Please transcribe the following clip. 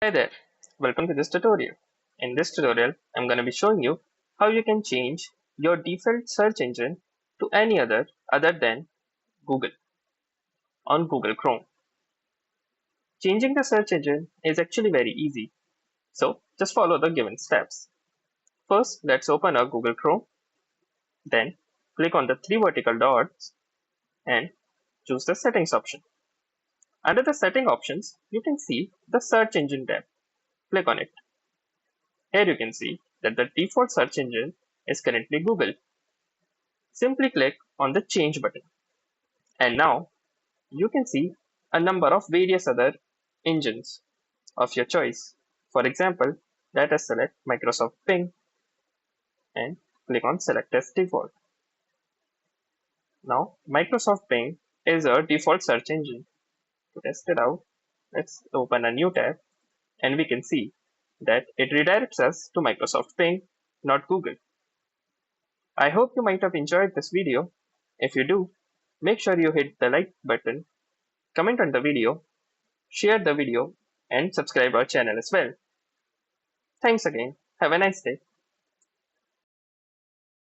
Hi there, welcome to this tutorial. In this tutorial, I'm going to be showing you how you can change your default search engine to any other than Google on Google Chrome. Changing the search engine is actually very easy, so just follow the given steps. First, let's open up Google Chrome, then click on the three vertical dots and choose the settings option. Under the setting options, you can see the search engine tab. Click on it. Here you can see that the default search engine is currently Google. Simply click on the change button. And now you can see a number of various other engines of your choice. For example, let us select Microsoft Bing and click on select as default. Now Microsoft Bing is a default search engine. To test it out, let's open a new tab and we can see that it redirects us to Microsoft Bing, not Google. I hope you might have enjoyed this video. If you do, make sure you hit the like button, comment on the video, share the video, and subscribe our channel as well. Thanks again. Have a nice day.